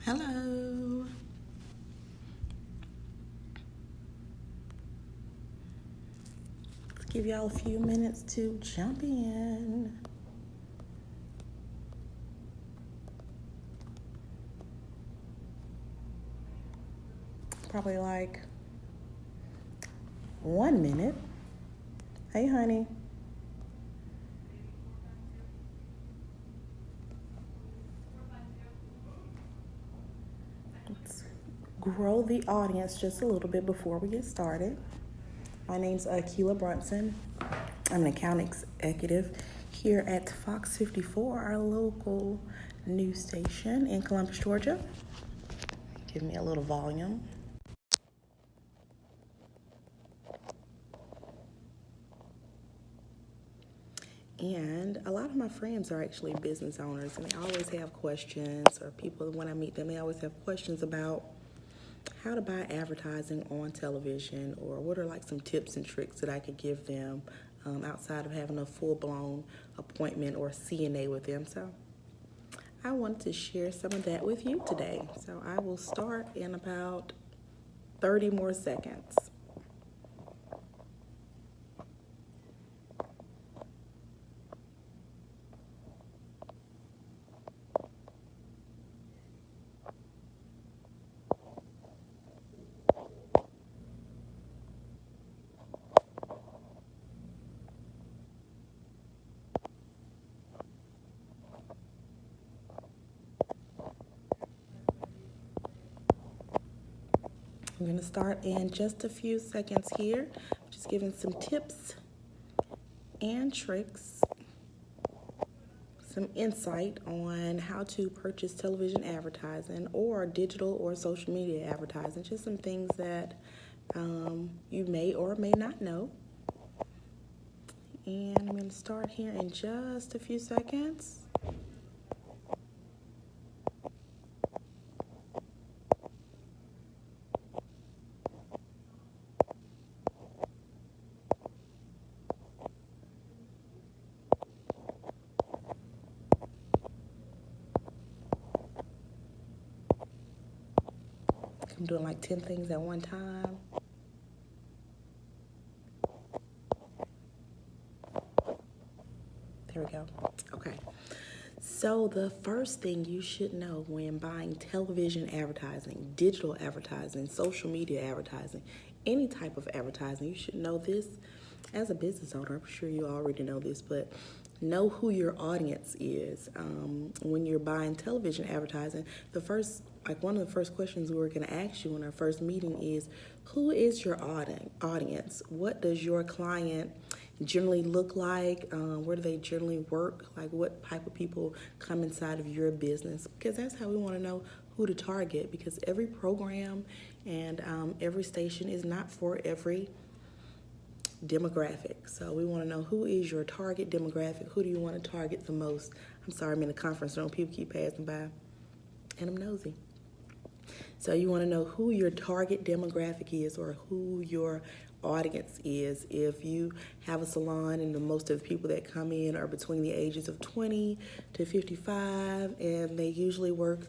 Hello. Let's give y'all a few minutes to jump in. Probably like 1 minute. Hey, honey. Let's grow the audience just a little bit before we get started. My name's Ahkelia Brunson. I'm an account executive here at Fox54, our local news station in Columbus, Georgia. Give me a little volume. And a lot of my friends are actually business owners, and they always have questions, or people, when I meet them, they always have questions about how to buy advertising on television, or what are like some tips and tricks that I could give them outside of having a full-blown appointment or CNA with them. So I wanted to share some of that with you today. So I will start in about 30 more seconds. I'm going to start in just a few seconds here, just giving some tips and tricks, some insight on how to purchase television advertising or digital or social media advertising, just some things that you may or may not know. And I'm going to start here in just a few seconds. I'm doing like 10 things at one time. There we go. Okay. So the first thing you should know when buying television advertising, digital advertising, social media advertising, any type of advertising, you should know this as a business owner. I'm sure you already know this, but know who your audience is. When you're buying television advertising, one of the first questions we're going to ask you in our first meeting is, who is your audience? What does your client generally look like? Where do they generally work? Like, what type of people come inside of your business? Because that's how we want to know who to target, because every program and every station is not for every demographic. So we want to know, who is your target demographic? Who do you want to target the most? I'm sorry, I'm in a conference room. People keep passing by, and I'm nosy. So you want to know who your target demographic is, or who your audience is. If you have a salon and most of the people that come in are between the ages of 20 to 55, and they usually work,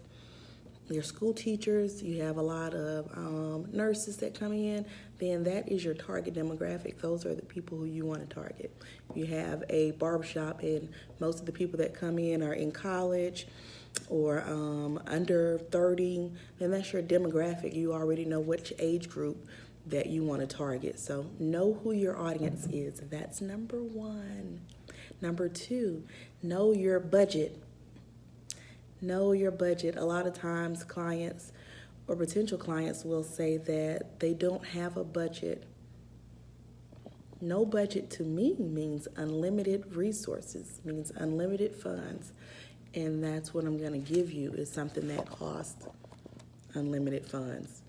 they're school teachers, you have a lot of nurses that come in, then that is your target demographic. Those are the people who you want to target. If you have a barbershop and most of the people that come in are in college or under 30, then that's your demographic. You already know which age group that you want to target. So know who your audience is. That's number one. Number two, know your budget. Know your budget. A lot of times clients or potential clients will say that they don't have a budget. No budget to me means unlimited resources, means unlimited funds. And that's what I'm going to give you, is something that costs unlimited funds.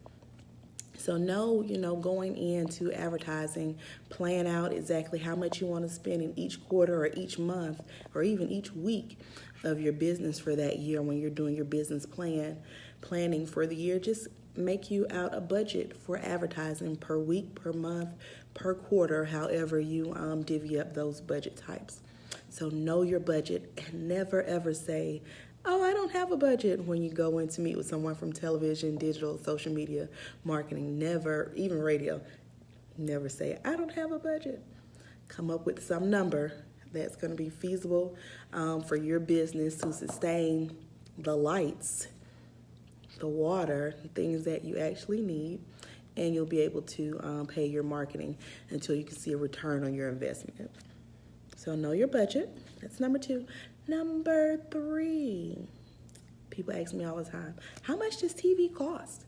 So know, going into advertising, plan out exactly how much you want to spend in each quarter or each month or even each week of your business for that year. When you're doing your business planning for the year, just make you out a budget for advertising per week, per month, per quarter, however you divvy up those budget types. So know your budget, and never ever say, oh, I don't have a budget. When you go in to meet with someone from television, digital, social media, marketing, never, even radio, never say, I don't have a budget. Come up with some number that's going to be feasible for your business to sustain the lights, the water, things that you actually need, and you'll be able to pay your marketing until you can see a return on your investment. So know your budget. That's number 2. Number 3, people ask me all the time, how much does TV cost?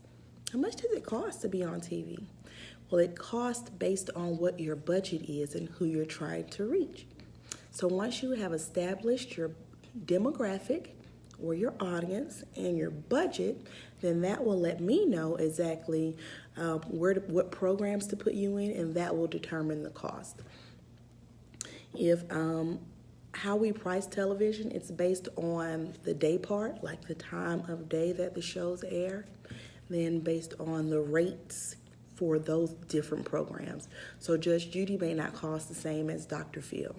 How much does it cost to be on TV? Well, it costs based on what your budget is and who you're trying to reach. So once you have established your demographic or your audience and your budget, then that will let me know exactly what programs to put you in, and that will determine the cost. If how we price television, it's based on the day part, like the time of day that the shows air, then based on the rates for those different programs. So Judge Judy may not cost the same as Dr. Phil,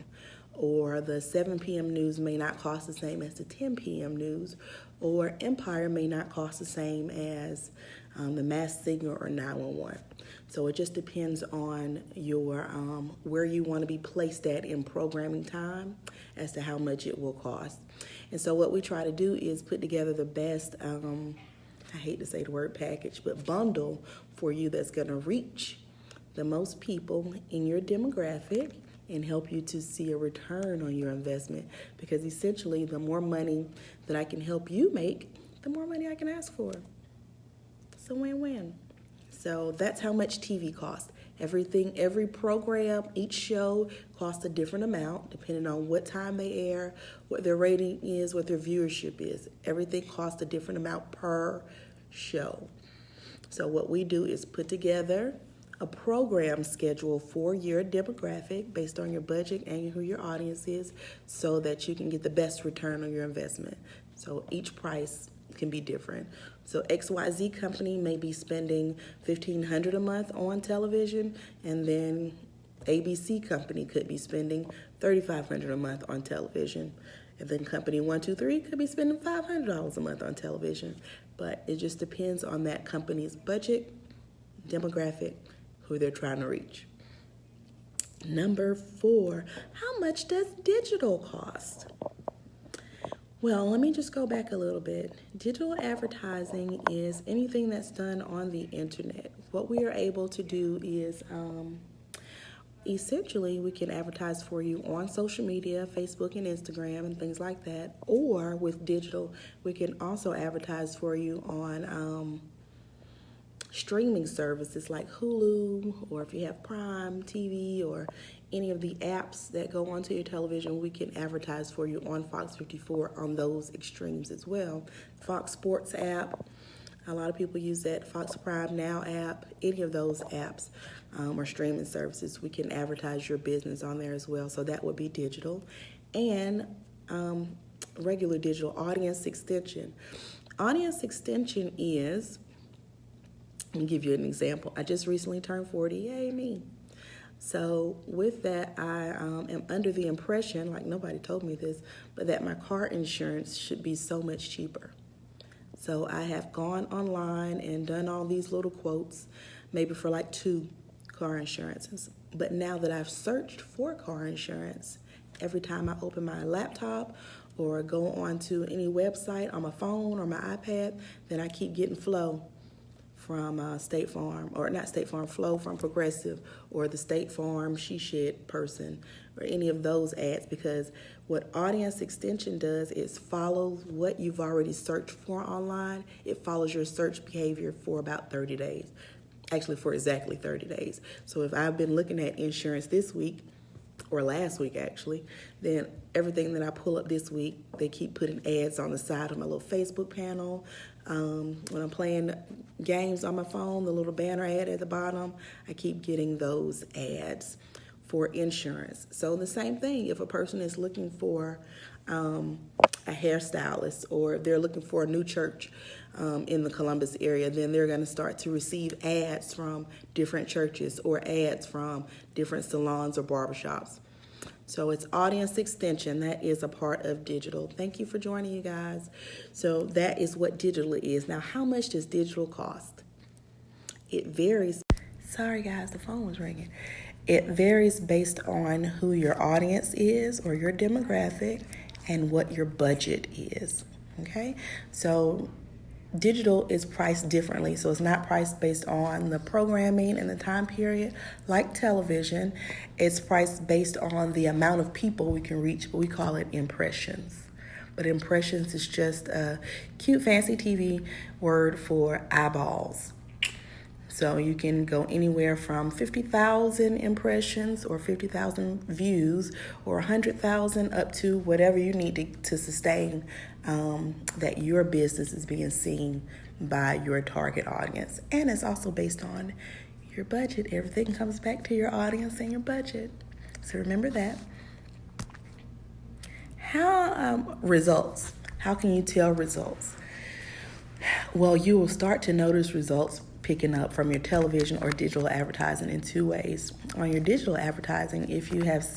or the 7 p.m. news may not cost the same as the 10 p.m. news, or Empire may not cost the same as the Masked Singer or 911. So it just depends on your where you want to be placed at in programming time as to how much it will cost. And so what we try to do is put together the best, I hate to say the word package, but bundle for you that's going to reach the most people in your demographic and help you to see a return on your investment. Because essentially, the more money that I can help you make, the more money I can ask for. It's a win-win. So that's how much TV costs. Every program, each show costs a different amount depending on what time they air, what their rating is, what their viewership is. Everything costs a different amount per show. So what we do is put together a program schedule for your demographic based on your budget and who your audience is, so that you can get the best return on your investment. So each price can be different. So XYZ company may be spending $1,500 a month on television, and then ABC company could be spending $3,500 a month on television. And then company 123 could be spending $500 a month on television. But it just depends on that company's budget, demographic, who they're trying to reach. Number 4, how much does digital cost? Well, let me just go back a little bit. Digital advertising is anything that's done on the internet. What we are able to do is essentially we can advertise for you on social media, Facebook and Instagram and things like that. Or with digital, we can also advertise for you on streaming services like Hulu, or if you have Prime TV or any of the apps that go onto your television, we can advertise for you on Fox54 on those extremes as well. Fox Sports app, a lot of people use that. Fox Prime Now app, any of those apps or streaming services, we can advertise your business on there as well. So that would be digital. And regular digital, audience extension. Audience extension is, let me give you an example. I just recently turned 40. Yay, me. So with that, I am under the impression, like nobody told me this, but that my car insurance should be so much cheaper. So I have gone online and done all these little quotes, maybe for like 2 car insurances. But now that I've searched for car insurance, every time I open my laptop or go onto any website on my phone or my iPad, then I keep getting Flow from State Farm, or not State Farm, Flow from Progressive, or the State Farm She Shed person, or any of those ads, because what audience extension does is follows what you've already searched for online. It follows your search behavior for about 30 days, actually for exactly 30 days. So if I've been looking at insurance this week, or last week actually, then everything that I pull up this week, they keep putting ads on the side of my little Facebook panel. When I'm playing games on my phone, the little banner ad at the bottom, I keep getting those ads for insurance. So the same thing, if a person is looking for a hairstylist, or they're looking for a new church in the Columbus area, then they're going to start to receive ads from different churches or ads from different salons or barbershops. So it's audience extension. That is a part of digital. Thank you for joining, you guys. So that is what digital is. Now, how much does digital cost? It varies. Sorry, guys, the phone was ringing. It varies based on who your audience is or your demographic and what your budget is. Okay? So digital is priced differently. So it's not priced based on the programming and the time period like television. It's priced based on the amount of people we can reach, but we call it impressions. But impressions is just a cute, fancy TV word for eyeballs. So you can go anywhere from 50,000 impressions or 50,000 views or 100,000 up to whatever you need to sustain that your business is being seen by your target audience. And it's also based on your budget. Everything comes back to your audience and your budget. So remember that. How results? How can you tell results? Well, you will start to notice results picking up from your television or digital advertising in two ways. On your digital advertising, if you have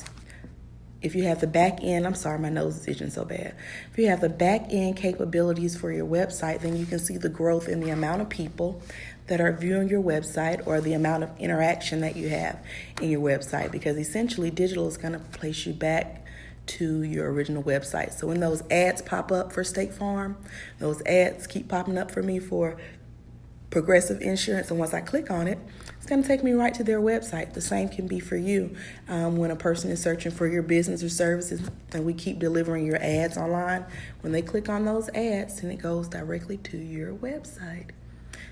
the back end, I'm sorry, my nose is itching so bad. If you have the back end capabilities for your website, then you can see the growth in the amount of people that are viewing your website or the amount of interaction that you have in your website, because essentially digital is going to place you back to your original website. So when those ads pop up for State Farm, those ads keep popping up for me for Progressive Insurance, and once I click on it, it's going to take me right to their website. The same can be for you when a person is searching for your business or services, and we keep delivering your ads online. When they click on those ads, then it goes directly to your website.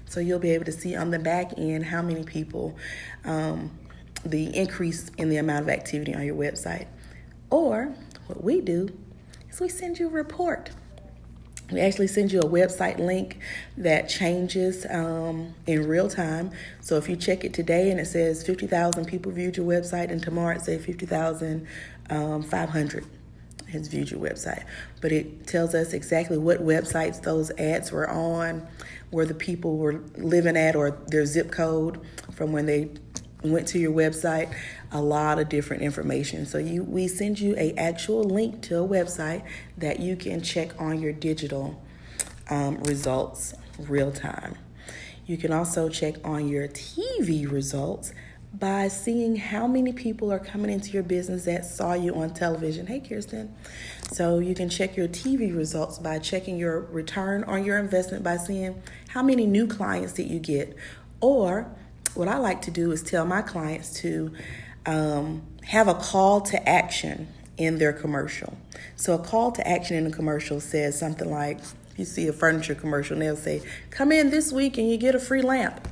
So you'll be able to see on the back end how many people, the increase in the amount of activity on your website. Or what we do is we send you a report. We actually send you a website link that changes in real time. So if you check it today and it says 50,000 people viewed your website, and tomorrow it says 50,500 has viewed your website. But it tells us exactly what websites those ads were on, where the people were living at, or their zip code from when they went to your website, a lot of different information. So we send you an actual link to a website that you can check on your digital results real time. You can also check on your TV results by seeing how many people are coming into your business that saw you on television. Hey, Kirsten. So you can check your TV results by checking your return on your investment by seeing how many new clients did you get. Or what I like to do is tell my clients to have a call to action in their commercial. So a call to action in a commercial says something like, you see a furniture commercial and they'll say, come in this week and you get a free lamp.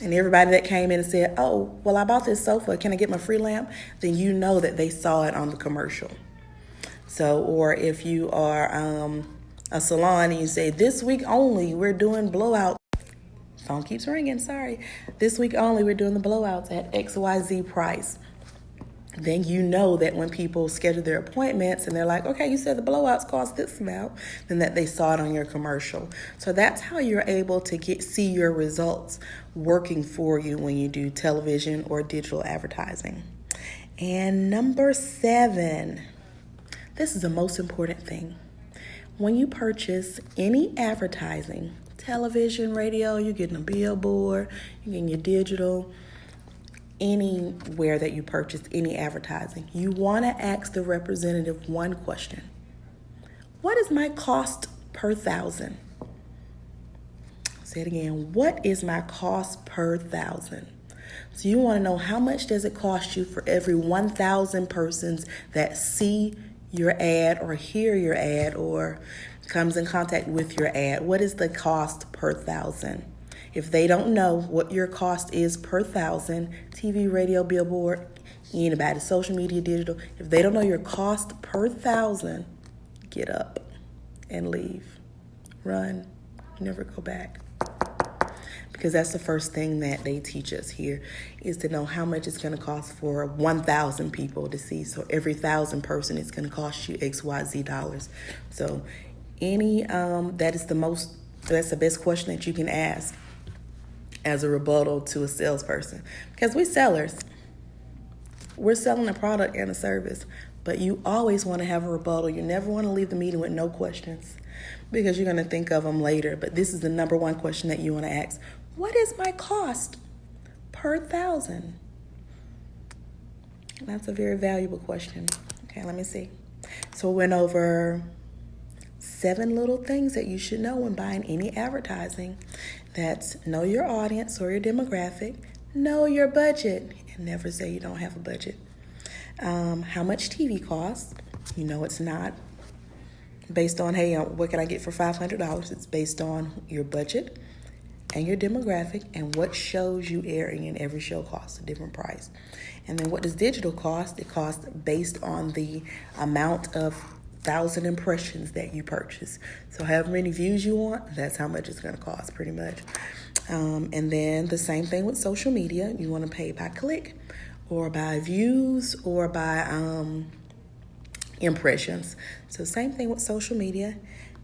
And everybody that came in and said, oh, well, I bought this sofa, can I get my free lamp? Then you know that they saw it on the commercial. So, or if you are a salon and you say, this week only, we're doing blowout. Phone keeps ringing, sorry. This week only, we're doing the blowouts at XYZ price. Then you know that when people schedule their appointments and they're like, okay, you said the blowouts cost this amount, then that they saw it on your commercial. So that's how you're able to see your results working for you when you do television or digital advertising. And number 7, this is the most important thing. When you purchase any advertising, television, radio, you're getting a billboard, you're getting your digital, anywhere that you purchase any advertising, you want to ask the representative one question. What is my cost per thousand? Say it again. What is my cost per thousand? So you want to know how much does it cost you for every 1,000 persons that see your ad or hear your ad or comes in contact with your ad. What is the cost per thousand? If they don't know what your cost is per thousand, TV, radio, billboard, anybody, social media, digital, if they don't know your cost per thousand, get up and leave. Run. Never go back. Because that's the first thing that they teach us here is to know how much it's going to cost for 1,000 people to see. So every 1,000 person, it's going to cost you XYZ dollars. So that's the best question that you can ask as a rebuttal to a salesperson, because we're sellers. We're selling a product and a service, but you always want to have a rebuttal. You never want to leave the meeting with no questions because you're going to think of them later. But this is the number one question that you want to ask. What is my cost per 1,000? That's a very valuable question. Okay, let me see. So we went over 7 little things that you should know when buying any advertising. That's know your audience or your demographic, know your budget, and never say you don't have a budget. How much TV costs? You know it's not based on, hey, what can I get for $500? It's based on your budget and your demographic and what shows you airing, and every show costs a different price. And then what does digital cost? It costs based on the amount of 1,000 impressions that you purchase. So however many views you want, that's how much it's going to cost pretty much. And then the same thing with social media. You want to pay by click or by views or by impressions. So same thing with social media.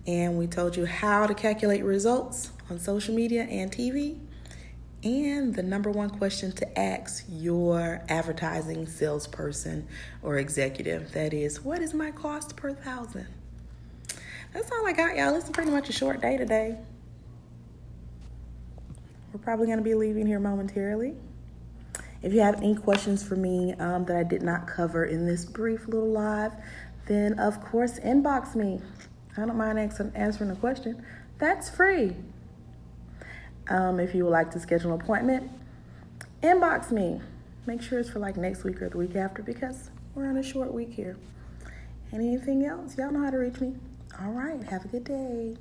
And we told you how to calculate results on social media and TV. And the number one question to ask your advertising salesperson or executive, that is, what is my cost per 1,000? That's all I got, y'all. It's pretty much a short day today. We're probably going to be leaving here momentarily. If you have any questions for me that I did not cover in this brief little live, then of course inbox me. I don't mind answering a question. That's free. If you would like to schedule an appointment, inbox me. Make sure it's for like next week or the week after because we're on a short week here. Anything else? Y'all know how to reach me. All right. Have a good day.